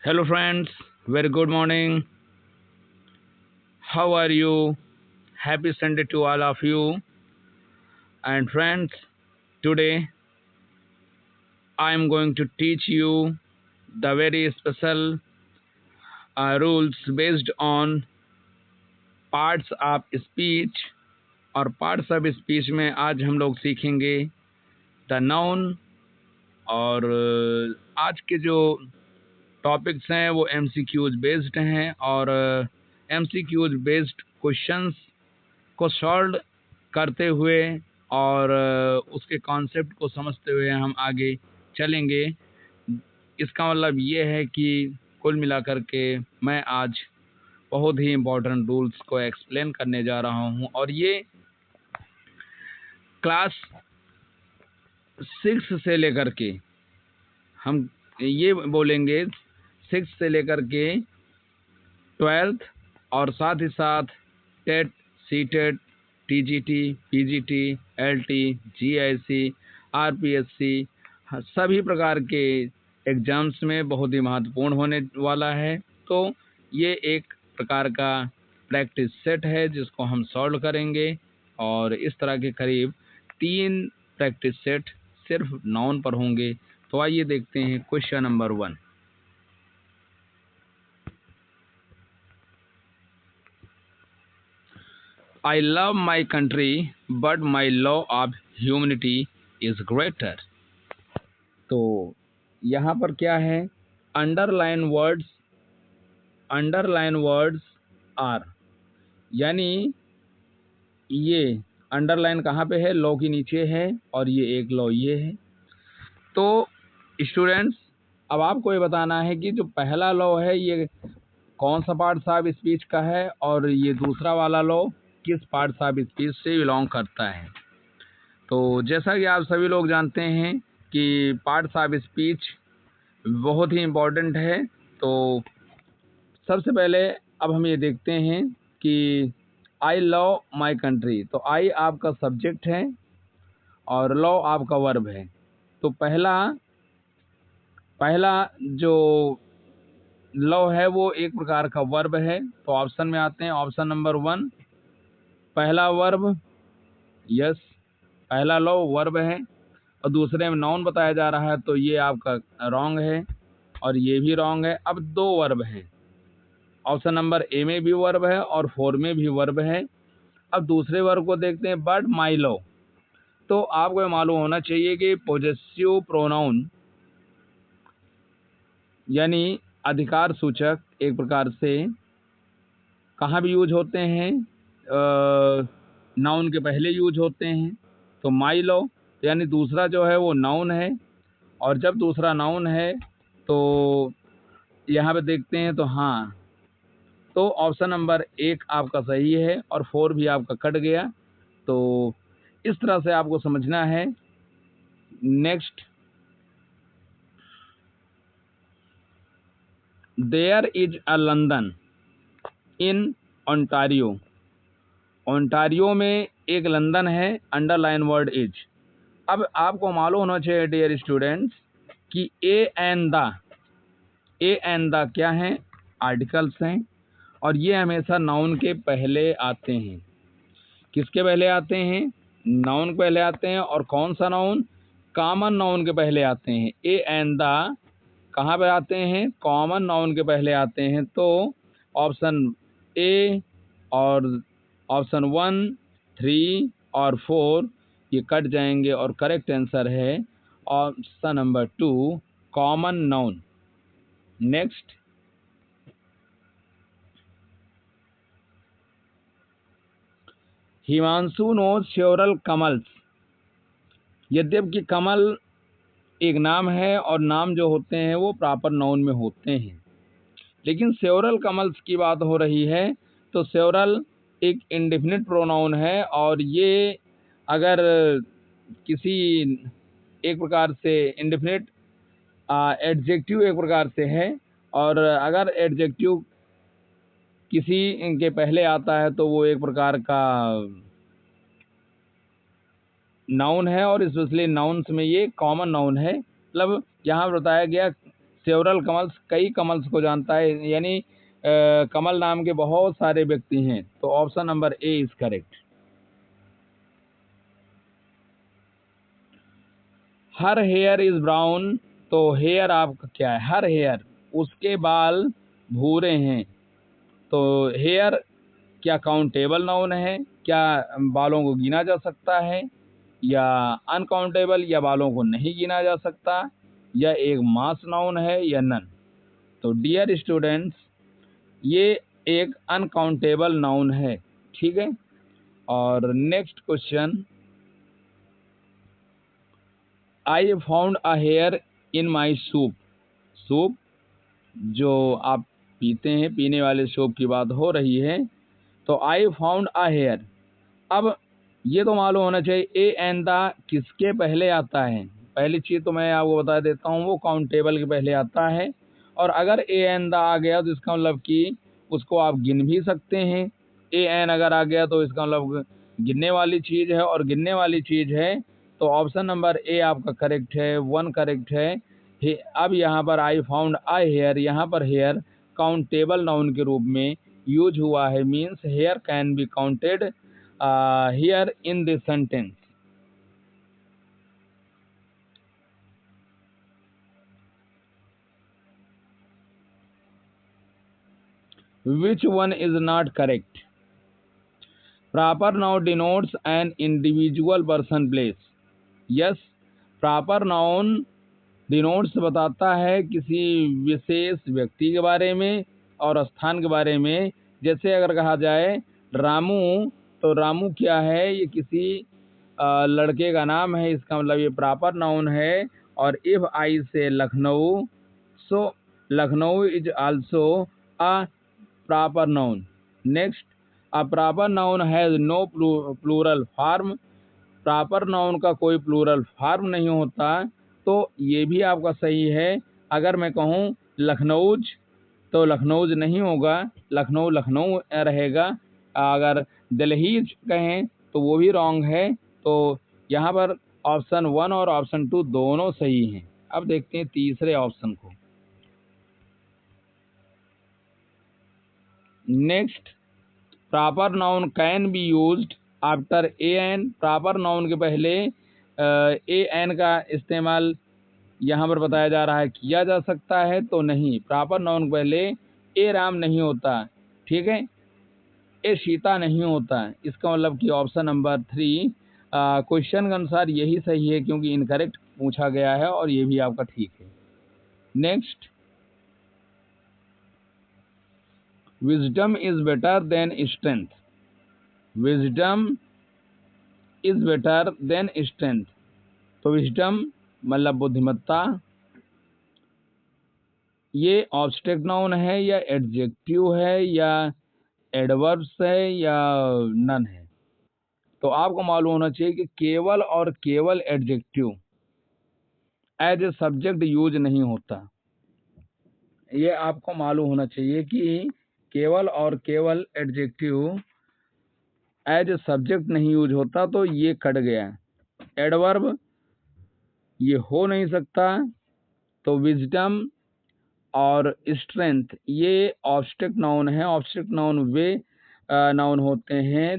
Hello friends, very good morning. How are you? Happy Sunday to all of you. And friends, today I am going to teach you the very special rules based on parts of speech और parts of speech में आज हम लोग सीखेंगे the noun और आज के जो टॉपिक्स हैं वो एमसीक्यूज बेस्ड हैं और एमसीक्यूज बेस्ड क्वेश्चंस को सॉल्व करते हुए और उसके कॉन्सेप्ट को समझते हुए हम आगे चलेंगे। इसका मतलब ये है कि कुल मिलाकर के मैं आज बहुत ही इम्पोर्टेंट रूल्स को एक्सप्लेन करने जा रहा हूँ और ये क्लास 6 से लेकर के हम ये बोलेंगे 6 से लेकर के 12th और साथ ही साथ TET, CTET, TGT, PGT, LT, GIC, RPSC सभी प्रकार के एग्ज़ाम्स में बहुत ही महत्वपूर्ण होने वाला है। तो ये एक प्रकार का प्रैक्टिस सेट है जिसको हम सॉल्व करेंगे और इस तरह के करीब 3 प्रैक्टिस सेट सिर्फ नाउन पर होंगे। तो आइए देखते हैं question number 1। I love my country, but my law of humanity is greater. तो यहाँ पर क्या है? अंडरलाइन वर्ड्स आर, यानी ये अंडरलाइन कहाँ पे है? लॉ के नीचे है और ये एक लॉ ये है। तो स्टूडेंट्स, अब आपको ये बताना है कि जो पहला लॉ है ये कौन सा पार्ट ऑफ स्पीच का है और ये दूसरा वाला लॉ किस पार्ट ऑफ स्पीच से बिलोंग करता है। तो जैसा कि आप सभी लोग जानते हैं कि पार्ट्स ऑफ स्पीच बहुत ही इम्पोर्टेंट है। तो सबसे पहले अब हम ये देखते हैं कि आई लव माई कंट्री। तो आई आपका सब्जेक्ट है और लव आपका वर्ब है। तो पहला जो लव है वो एक प्रकार का वर्ब है। तो ऑप्शन में आते हैं। ऑप्शन नंबर 1 पहला वर्ब, यस, पहला लव वर्ब है और दूसरे में नाउन बताया जा रहा है, तो ये आपका रॉन्ग है और ये भी रॉन्ग है। अब 2 वर्ब हैं। ऑप्शन नंबर ए में भी वर्ब है और 4 में भी वर्ब है। अब दूसरे वर्ब को देखते हैं, बट माई लव। तो आपको मालूम होना चाहिए कि पोजेसिव प्रोनाउन यानी अधिकार सूचक एक प्रकार से कहाँ भी यूज होते हैं? नाउन के पहले यूज होते हैं। तो माई लव यानी दूसरा जो है वो नाउन है और जब दूसरा नाउन है तो यहाँ पे देखते हैं तो हाँ, तो ऑप्शन नंबर 1 आपका सही है और 4 भी आपका कट गया। तो इस तरह से आपको समझना है। Next, there is a London in Ontario. Ontario में एक लंदन है, अंडरलाइन वर्ड इज। अब आपको मालूम होना चाहिए डियर स्टूडेंट्स कि ए एंड द क्या हैं? आर्टिकल्स हैं और ये हमेशा नाउन के पहले आते हैं। किसके पहले आते हैं? नाउन के पहले आते हैं। और कौन सा नाउन? कॉमन नाउन के पहले आते हैं। ए एंड द कहाँ पे आते हैं? कॉमन नाउन के पहले आते हैं। तो ऑप्शन ए और ऑप्शन 1, 3 और 4 ये कट जाएंगे और करेक्ट आंसर है option number 2, common noun. Next, Himanshu knows several Kamals. यद्यपि कमल एक नाम है और नाम जो होते हैं वो प्रॉपर नाउन में होते हैं, लेकिन सेवरल कमल्स की बात हो रही है। तो सेवरल एक इंडेफिनिट प्रोनाउन है और ये अगर किसी एक प्रकार से इंडेफिनिट एडजेक्टिव एक प्रकार से है और अगर एडजेक्टिव किसी के पहले आता है तो वो एक प्रकार का नाउन है और स्पेशली नाउन्स में ये कॉमन नाउन है। मतलब यहाँ बताया गया सेवरल कमल्स, कई कमल्स को जानता है, यानी कमल नाम के बहुत सारे व्यक्ति हैं। तो option number A is correct. Her here is brown, तो हेयर आपका क्या है? हर हेयर, उसके बाल भूरे हैं। तो हेयर क्या काउंटेबल नाउन है? क्या बालों को गिना जा सकता है? या अनकाउंटेबल, या बालों को नहीं गिना जा सकता? या एक मास नाउन है या नन? तो डियर स्टूडेंट्स, ये एक अनकाउंटेबल नाउन है, ठीक है। और next question, I found a here in my soup. Soup जो आप पीते हैं, पीने वाले सूप की बात हो रही है। तो आई फाउंड अ हेयर, अब ये तो मालूम होना चाहिए ए एंड द किसके पहले आता है। पहली चीज़ तो मैं आपको बता देता हूँ, वो काउंटेबल के पहले आता है। और अगर ए एंड द आ गया तो इसका मतलब कि उसको आप गिन भी सकते हैं। ए एन अगर आ गया तो इसका मतलब गिनने वाली चीज़ है, और गिनने वाली चीज़ है। तो ऑप्शन नंबर ए आपका करेक्ट है, 1 करेक्ट है। अब यहाँ पर आई फाउंड आई हेयर, यहाँ पर हेयर काउंटेबल नाउन के रूप में यूज हुआ है, means hair can be counted here in this sentence. Which one is not correct? Proper noun denotes an individual person place. Yes, proper noun denotes बताता है किसी विशेष व्यक्ति के बारे में और स्थान के बारे में। जैसे अगर कहा जाए रामू, तो रामू क्या है? ये किसी लड़के का नाम है, इसका मतलब ये प्रॉपर नाउन है। और if I say Lucknow, so Lucknow is also a proper noun. Next, a proper noun has no plural form. Proper noun का कोई प्लूरल फॉर्म नहीं होता। तो ये भी आपका सही है। अगर मैं कहूँ लखनऊज, तो लखनऊज नहीं होगा, लखनऊ लखनऊ रहेगा। अगर दिल्लीज कहें तो वो भी रॉन्ग है। तो यहाँ पर ऑप्शन 1 और ऑप्शन 2 दोनों सही हैं। अब देखते हैं तीसरे ऑप्शन को। Next, proper noun can be used after a an. Proper noun के पहले ए एन का इस्तेमाल यहाँ पर बताया जा रहा है किया जा सकता है। तो नहीं, प्रॉपर नाउन के पहले ए राम नहीं होता, ठीक है, ए सीता नहीं होता। इसका मतलब कि ऑप्शन नंबर 3 क्वेश्चन के अनुसार यही सही है, क्योंकि इनकरेक्ट पूछा गया है, और ये भी आपका ठीक है। Next, wisdom is better than strength. Wisdom is better than strength. तो विजडम मतलब बुद्धिमत्ता, ये ऑब्स्ट्रैक्ट नाउन है या एडजेक्टिव है या एडवर्ब्स है या नन है? तो आपको मालूम होना चाहिए कि केवल और केवल adjective as a subject use नहीं होता। ये आपको मालूम होना चाहिए कि केवल और केवल एडजेक्टिव एज ए सब्जेक्ट नहीं यूज होता। तो ये कट गया। एडवर्ब ये हो नहीं सकता। तो विजडम और स्ट्रेंथ ये ऑब्स्ट्रैक्ट नाउन है। ऑब्स्ट्रैक्ट नाउन वे नाउन होते हैं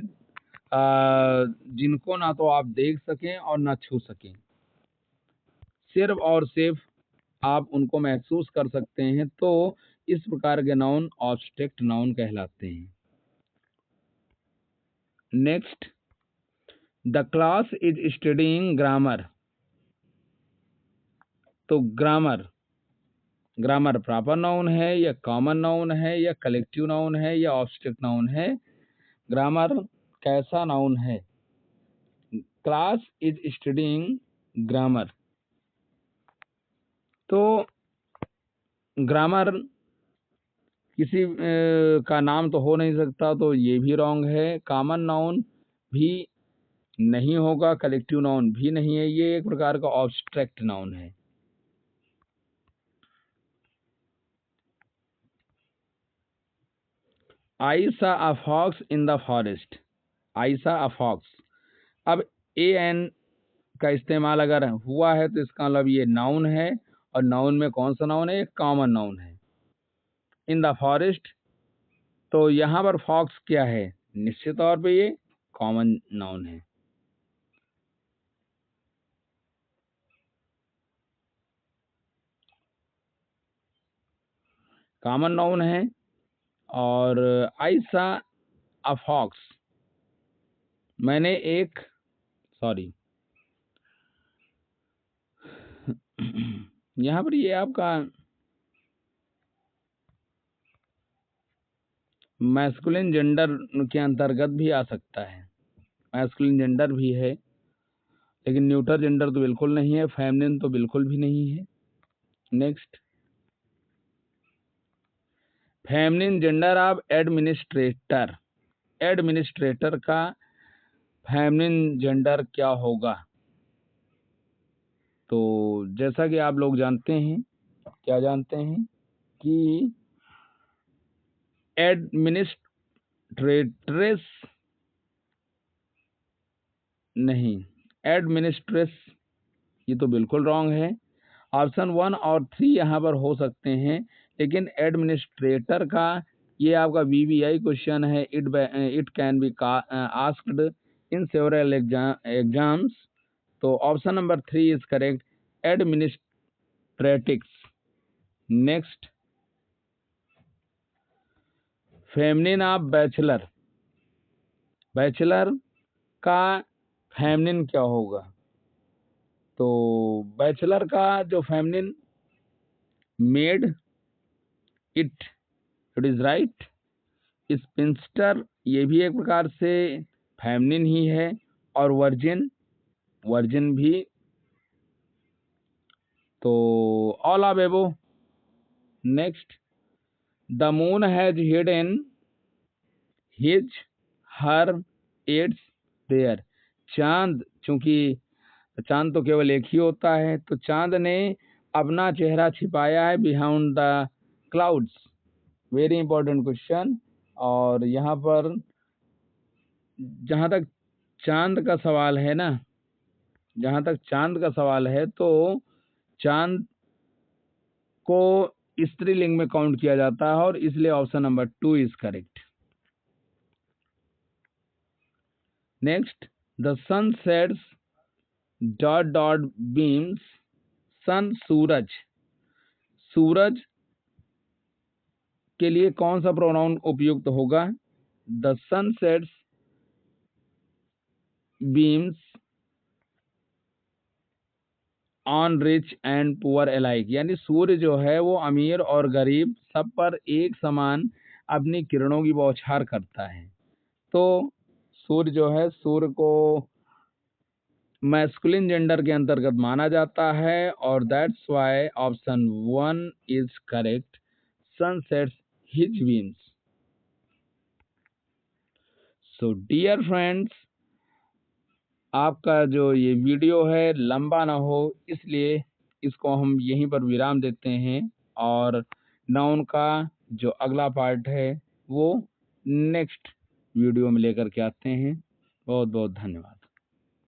जिनको ना तो आप देख सकें और ना छू सकें, सिर्फ और सिर्फ आप उनको महसूस कर सकते हैं। तो इस प्रकार के नाउन ऑब्स्ट्रैक्ट नाउन कहलाते हैं। Next, the class is studying grammar. तो ग्रामर, ग्रामर प्रॉपर नाउन है या कॉमन नाउन है या कलेक्टिव नाउन है या ऑब्स्ट्रैक्ट नाउन है? ग्रामर कैसा नाउन है? Class is studying grammar. तो ग्रामर किसी का नाम तो हो नहीं सकता, तो ये भी रॉन्ग है। कॉमन नाउन भी नहीं होगा, कलेक्टिव नाउन भी नहीं है, ये एक प्रकार का ऑब्स्ट्रैक्ट नाउन है। I saw a fox in the forest. I saw a fox, अब ए एन का इस्तेमाल अगर हुआ है तो इसका मतलब ये नाउन है, और नाउन में कौन सा नाउन है? एक कॉमन नाउन है। इन द फॉरेस्ट, तो यहाँ पर फॉक्स क्या है? निश्चित तौर पे ये कॉमन नाउन है। कॉमन नाउन है। और आई सा अ फॉक्स, मैंने एक, सॉरी यहाँ पर ये आपका मैस्कुलिन जेंडर के अंतर्गत भी आ सकता है। मैस्कुलिन जेंडर भी है, लेकिन न्यूटर जेंडर तो बिल्कुल नहीं है, फेमिनिन तो बिल्कुल भी नहीं है। Next, feminine gender of administrator. Administrator का फेमिनिन जेंडर क्या होगा? तो जैसा कि आप लोग जानते हैं, क्या जानते हैं कि एडमिनिस्ट्रेट्रेस नहीं, एडमिनिस्ट्रेस, ये तो बिल्कुल रॉन्ग है। ऑप्शन 1 और 3 यहाँ पर हो सकते हैं, लेकिन एडमिनिस्ट्रेटर का ये आपका VBI क्वेश्चन है। It can be asked in several exams. तो option number 3 is correct, administratrix. Next, feminine of bachelor. Bachelor का फेमिनिन क्या होगा? तो बैचलर का जो feminine, maid, it is right. Spinster, ये भी एक प्रकार से फेमिनिन ही है। और वर्जिन, वर्जिन भी। तो all of above. Next, the moon has hidden his her aids there. चांद, चूंकि चांद तो केवल एक ही होता है, तो चांद ने अपना चेहरा छिपाया है behind the clouds. Very important question. और यहाँ पर जहाँ तक चांद का सवाल है ना, जहाँ तक चांद का सवाल है, तो चांद को स्त्रीलिंग में काउंट किया जाता है, और इसलिए option number 2 is correct. Next, the sun sets dot dot beams. Sun, सूरज। सूरज के लिए कौन सा प्रोनाउन उपयुक्त होगा? The sun sets beams on rich and poor alike, यानी सूर्य जो है वो अमीर और गरीब सब पर एक समान अपनी किरणों की बौछार करता है। तो सूर्य जो है, सूर्य को मैस्कुलिन जेंडर के अंतर्गत माना जाता है, और that's why option 1 is correct, sun sets his beams. So dear friends, आपका जो ये वीडियो है लंबा ना हो, इसलिए इसको हम यहीं पर विराम देते हैं, और नाउन का जो अगला पार्ट है वो नेक्स्ट वीडियो में लेकर के आते हैं। बहुत बहुत धन्यवाद।